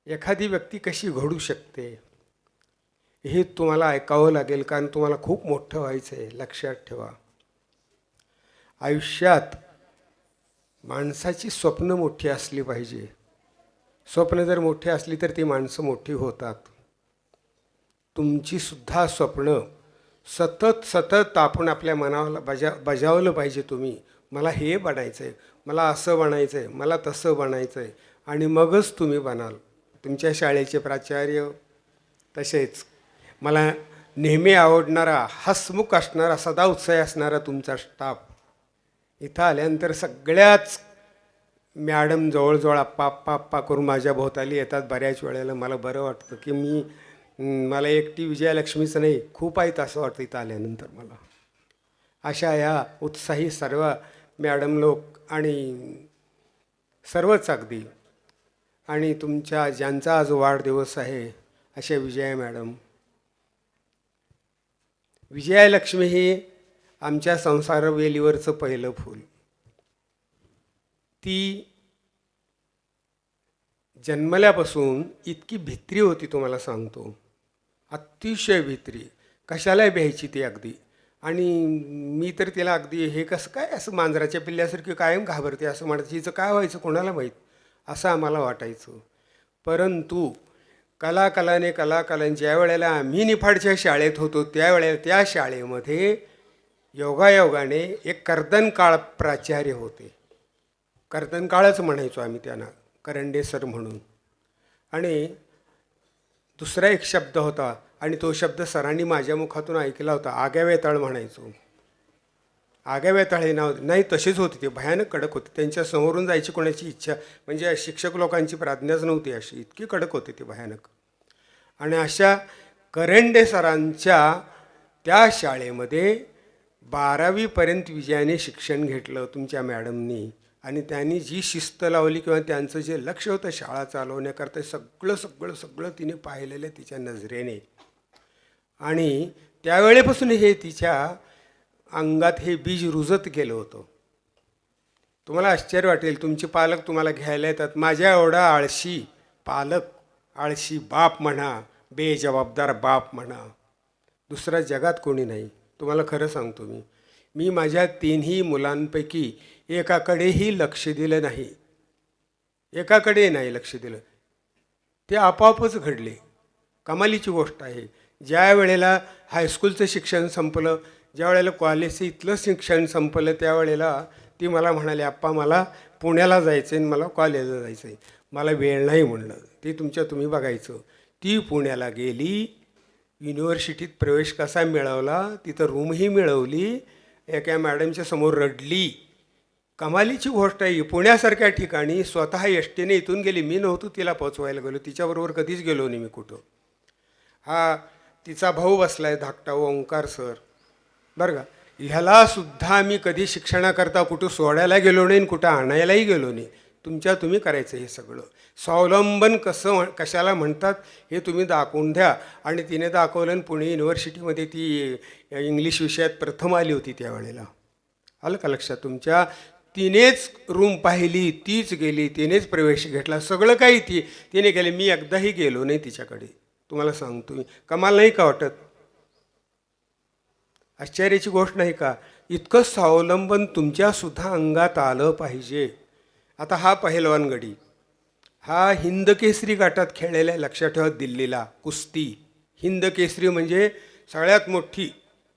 एखादी व्यक्ती कशी घडू शकते हे तुम्हाला ऐकावं लागेल, कारण तुम्हाला खूप मोठं व्हायचं आहे. लक्षात ठेवा, आयुष्यात माणसाची स्वप्न मोठी असली पाहिजे. स्वप्न जर मोठी असली तर ती माणसं मोठी होतात. तुमची सुद्धा स्वप्न सतत सतत आपण आपल्या मनाला बजावलं पाहिजे. तुम्ही मला हे बनायचं आहे, मला असं बनायचं आहे, मला तसं बनायचं आहे, आणि मगच तुम्ही बनाल. तुमच्या शाळेचे प्राचार्य, तसेच मला नेहमी आवडणारा, हसमुख असणारा, सदा उत्साही असणारा तुमचा स्टाफ, इथं आल्यानंतर सगळ्याच मॅडम जवळजवळ आप्पा आप्पा आप्पा करून माझ्या भोवताली येतात. बऱ्याच वेळेला मला बरं वाटतं की मला एकटी विजयालक्ष्मीचं नाही, खूप आहेत असं वाटतं इथं आल्यानंतर मला. अशा या उत्साही सर्व मॅडम लोक आणि सर्वच अगदी, आणि तुमच्या ज्यांचा आज वाढदिवस आहे अशा विजया मॅडम. विजयालक्ष्मी ही आमच्या संसारवेलीवरचं पहिलं फूल. ती जन्मल्यापासून इतकी भित्री होती, तुम्हाला सांगतो, अतिशय भित्री. कशाला भ्यायची ती अगदी. आणि मी तर तिला अगदी हे कसं काय असं मांजराच्या पिल्ल्यासारखी कायम घाबरते असं म्हणत, हिचं काय व्हायचं कोणाला माहीत असं आम्हाला वाटायचं. परंतु कलाकालाने ज्या वेळेला आम्ही निफाडच्या शाळेत होतो त्यावेळेला त्या शाळेमध्ये योगायोगाने एक कर्दनकाळ प्राचार्य होते. कर्दनकाळच म्हणायचो आम्ही त्यांना, करंडे सर म्हणून. आणि दुसरा एक शब्द होता, आणि तो शब्द सरांनी माझ्या मुखातून ऐकला होता, आग्यावेताळ म्हणायचो. आग्यावेताळ हे नाव नाही, तसेच होते ते, भयानक कडक होते. त्यांच्या समोरून जायची कोणाची इच्छा, म्हणजे शिक्षक लोकांची प्राज्ञाच नव्हती अशी, इतकी कडक होते ते, भयानक. आणि अशा करंडे सरांच्या त्या शाळेमध्ये 12वीपर्यंत विजयाने शिक्षण घेतलं तुमच्या मॅडमनी. आणि त्यांनी जी शिस्त लावली किंवा त्यांचं जे लक्ष होतं शाळा चालवण्याकरता, सगळं सगळं सगळं तिने पाहिलेलं तिच्या नजरेने. आणि त्यावेळेपासून हे तिच्या अंगात हे बीज रुजत गेलं होतं. तुम्हाला आश्चर्य वाटेल, तुमचे पालक तुम्हाला घ्यायला येतात, माझ्या एवढा आळशी पालक, आळशी बाप म्हणा, बेजबाबदार बाप म्हणा, दुसऱ्या जगात कोणी नाही. तुम्हाला खरं सांगतो, मी माझ्या 3ही मुलांपैकी एकाकडेही लक्ष दिलं नाही. एकाकडे नाही लक्ष दिलं. ते आपोआपच घडले. कमालीची गोष्ट आहे. ज्या वेळेला हायस्कूलचं शिक्षण संपलं, ज्या वेळेला कॉलेजचं इथलं शिक्षण संपलं, त्यावेळेला ती मला म्हणाली, आप्पा मला पुण्याला जायचं आहे, मला कॉलेजला जायचं आहे, मला वेळ नाही म्हणलं. ते तुम्ही बघायचं. ती पुण्याला गेली, युनिव्हर्सिटीत प्रवेश कसा मिळवला, तिथं रूमही मिळवली, एका मॅडमच्या समोर रडली. कमालीची गोष्ट आहे. पुण्यासारख्या ठिकाणी स्वतः एसटीने इथून गेली. मी नव्हतो तिला पोचवायला गेलो, तिच्याबरोबर कधीच गेलो नाही मी कुठं. हा तिचा भाऊ बसला आहे धाकटा, ओंकार सर, बरं का. ह्यालासुद्धा मी कधी शिक्षणाकरता कुठं सोडायला गेलो नाही, कुठं आणायलाही गेलो नाही. तुम्ही करायचं हे सगळं. स्वावलंबन कशाला म्हणतात हे तुम्ही दाखवून द्या. आणि तिने दाखवलं. आणि पुणे युनिव्हर्सिटीमध्ये ती इंग्लिश विषयात प्रथम आली होती त्यावेळेला. आलं का लक्षात तुमच्या? तिनेच रूम पाहिली, तीच गेली, तिनेच प्रवेश घेतला, सगळं काही तिने केले. मी एकदाही गेलो नाही तिच्याकडे. तुम्हाला सांगतो मी. कमाल नाही का वाटत? आश्चर्याची गोष्ट नाही का? इतकं स्वावलंबन तुमच्यासुद्धा अंगात आलं पाहिजे. आता हा पहिलवान गडी, हा हिंद केसरी गटात खेळलेला आहे. लक्षात ठेवा, दिल्लीला कुस्ती. हिंद केसरी म्हणजे सगळ्यात मोठी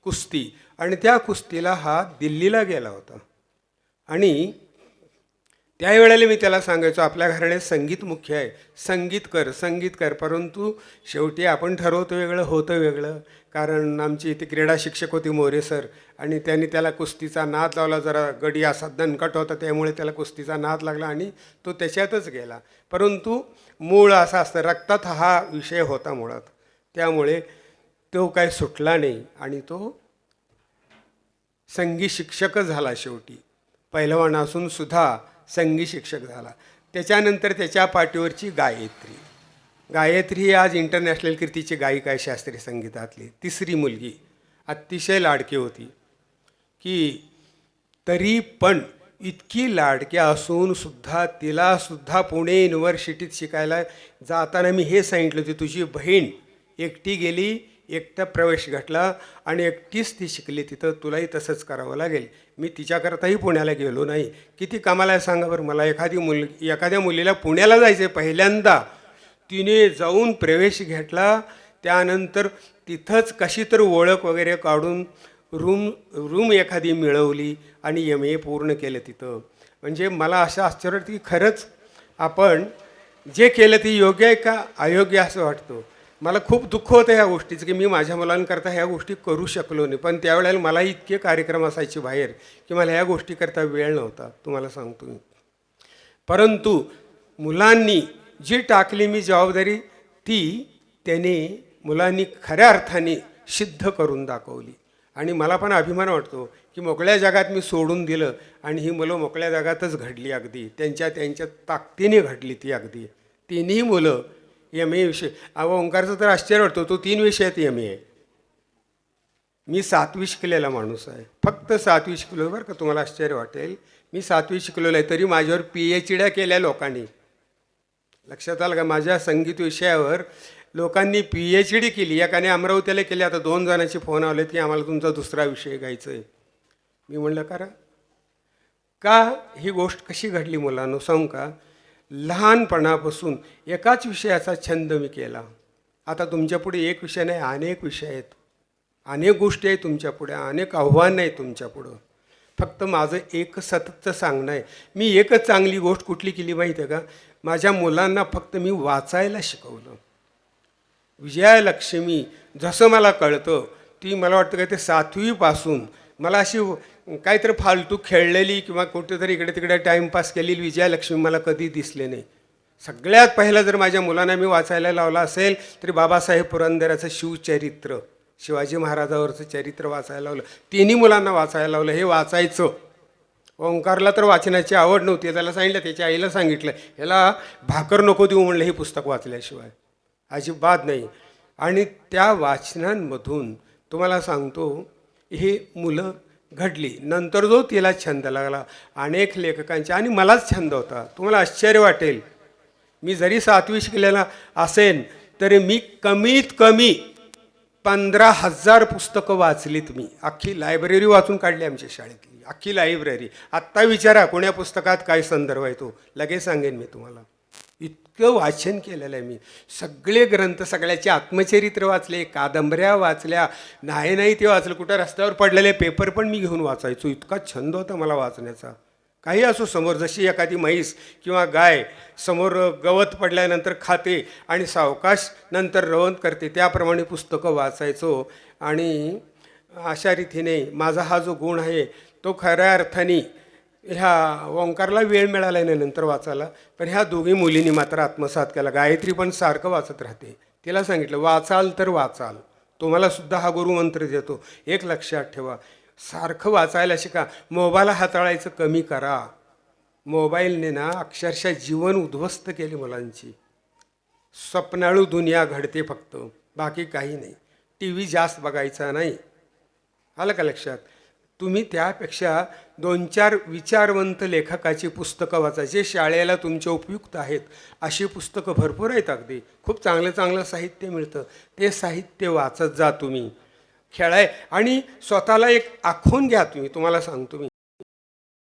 कुस्ती. आणि त्या कुस्तीला हा दिल्लीला गेला होता. आणि त्यावेळेला मी त्याला सांगायचो, आपल्या घराण्यात संगीत मुख्य आहे, संगीत कर. परंतु शेवटी आपण ठरवतो वेगळं, होतं वेगळं. कारण आमची इथे क्रीडा शिक्षक होती मोरे सर, आणि त्यांनी त्याला कुस्तीचा नाद लावला. जरा गडी असा दणकट होता, त्यामुळे त्याला कुस्तीचा नाद लागला आणि तो त्याच्यातच गेला. परंतु मूळ असा असतं, रक्तात हा विषय होता मुळात, त्यामुळे तो काही सुटला नाही आणि तो संगीत शिक्षकच झाला शेवटी. पहिलवान असून सुद्धा संगीत शिक्षक झाला. त्याच्यानंतर त्याच्या पाठीवरची गायत्री ही आज इंटरनॅशनल कीर्तीची गायिका आहे, शास्त्रीय संगीतातली 3री मुलगी. अतिशय लाडकी होती की तरी पण इतकी लाडक्या असून सुद्धा तिला सुद्धा पुणे युनिव्हर्सिटीत शिकायला जाताना मी हे सांगितलं होतं, तुझी बहीण एकटी गेली, एकटा प्रवेश घातला आणि एकटीच ती शिकली, तिथं तुलाही तसंच करावं लागेल. मी तिच्याकरताही पुण्याला गेलो नाही. किती कामाला आहे सांगा बरं मला. एखाद्या मुलीला पुण्याला जायचं आहे पहिल्यांदा, तिने जाऊन प्रवेश घेतला, त्यानंतर तिथंच कशी तर ओळख वगैरे काढून रूम एखादी मिळवली आणि MA पूर्ण केलं तिथं. म्हणजे मला असं आश्चर्य वाटतं की खरंच आपण जे केलं ते योग्य आहे का अयोग्य असं वाटतं. मला खूप दुःख होतं ह्या गोष्टीचं की मी माझ्या मुलांकरता ह्या गोष्टी करू शकलो नाही. पण त्यावेळेला मलाही इतके कार्यक्रम असायचे बाहेर की मला ह्या गोष्टीकरता वेळ नव्हता, तुम्हाला सांगतो मी. परंतु मुलांनी जी टाकली मी जबाबदारी, त्याने मुलांनी खऱ्या अर्थाने सिद्ध करून दाखवली. आणि मला पण अभिमान वाटतो की मोकळ्या जगात मी सोडून दिलं आणि ही मुलं मोकळ्या जगातच घडली, अगदी त्यांच्या ताकदीने घडली ती. अगदी तिन्ही मुलं MA विषय. ओंकारचं तर आश्चर्य वाटतो, तो 3 विषयात MA आहे. मी 7वी शिकलेला माणूस आहे, फक्त 7वी शिकलो. बरं का, तुम्हाला आश्चर्य वाटेल, मी 7वी शिकलेलो आहे, तरी माझ्यावर PhD केल्या लोकांनी. लक्षात आलं का? माझ्या संगीत विषयावर लोकांनी PhD केली. एकाने अमरावतीला केली. आता 2 जणांचे फोन आलेत की आम्हाला तुमचा दुसरा विषय घ्यायचा आहे. मी म्हणलं करा. का ही गोष्ट कशी घडली मुलांनो सांगू का? लहानपणापासून एकाच विषयाचा छंद मी केला. आता तुमच्यापुढे एक विषय नाही, अनेक विषय आहेत, अनेक गोष्टी आहेत तुमच्यापुढे, अनेक आव्हानं आहेत तुमच्यापुढं. फक्त माझं एक सततचं सांगणं आहे. मी एकच चांगली गोष्ट कुठली केली माहिती आहे का? माझ्या मुलांना फक्त मी वाचायला शिकवलं. विजयालक्ष्मी जसं मला कळतं, ती मला वाटतं काय ते 7वीपासून मला अशी काहीतरी फालतू खेळलेली किंवा कुठेतरी इकडे तिकडे टाईमपास केलेली विजयालक्ष्मी मला कधी दिसले नाही. सगळ्यात पहिलं जर माझ्या मुलांना मी वाचायला लावला असेल तरी बाबासाहेब पुरंदरेचं शिवचरित्र, शिवाजी महाराजावरचं चरित्र वाचायला लावलं. तिन्ही मुलांना वाचायला लावलं. हे वाचायचं. ओंकारला तर वाचण्याची आवड नव्हती. त्याला सांगितलं, त्याच्या आईला सांगितलं, ह्याला भाकर नको देऊ म्हणलं हे पुस्तक वाचल्याशिवाय, अजिबात नाही. आणि त्या वाचनांमधून तुम्हाला सांगतो हे मुलं घडली. नंतर जो तिला छंद लागला अनेक लेखकांच्या, आणि मलाच छंद होता. तुम्हाला आश्चर्य वाटेल, मी जरी 7वी शिकलेला असेल तरी मी कमीत कमी 15,000 पुस्तकं वाचलीत. मी अख्खी लायब्ररी वाचून काढली आमच्या शाळेतली, अख्खी लायब्ररी. आत्ता विचारा कोण्या पुस्तकात काय संदर्भ आहे तो, लगेच सांगेन मी तुम्हाला. इतकं वाचन केलेलं आहे मी. सगळे ग्रंथ, सगळ्याचे आत्मचरित्र वाचले, कादंबऱ्या वाचल्या, नाही ते वाचलं. कुठं रस्त्यावर पडलेले पेपर पण मी घेऊन वाचायचो. इतका छंद होता मला वाचण्याचा. काही असो समोर, जशी एखादी म्हैस किंवा गाय समोर गवत पडल्यानंतर खाते आणि सावकाश नंतर रवंत करते, त्याप्रमाणे पुस्तकं वाचायचो. आणि अशा रीतीने माझा हा जो गुण आहे तो खऱ्या अर्थाने ह्या ओंकारला वेळ मिळाला नाही नंतर वाचायला, पण ह्या दोघी मुलींनी मात्र आत्मसात केला. गायत्री पण सारखं वाचत राहते. तिला सांगितलं, वाचाल तर वाचाल, तुम्हालासुद्धा हा गुरुमंत्र देतो, एक लक्षात ठेवा, सारखं वाचायला शिका. मोबाईल हाताळायचं कमी करा. मोबाईलने ना अक्षरशः जीवन उद्ध्वस्त केले मुलांची. स्वप्नाळू दुनिया घडते फक्त, बाकी काही नाही. TV जास्त बघायचा नाही. आलं का लक्षात? तुम्ही त्यापेक्षा 2-4 विचारवंत लेखकाची पुस्तकं वाचा, जे शाळेला तुमच्या उपयुक्त आहेत. अशी पुस्तकं भरपूर आहेत. अगदी खूप चांगलं साहित्य मिळतं. ते साहित्य वाचत जा तुम्ही. खेळाय आणि स्वतःला एक आखून घ्या तुम्ही. तुम्हाला सांगतो मी,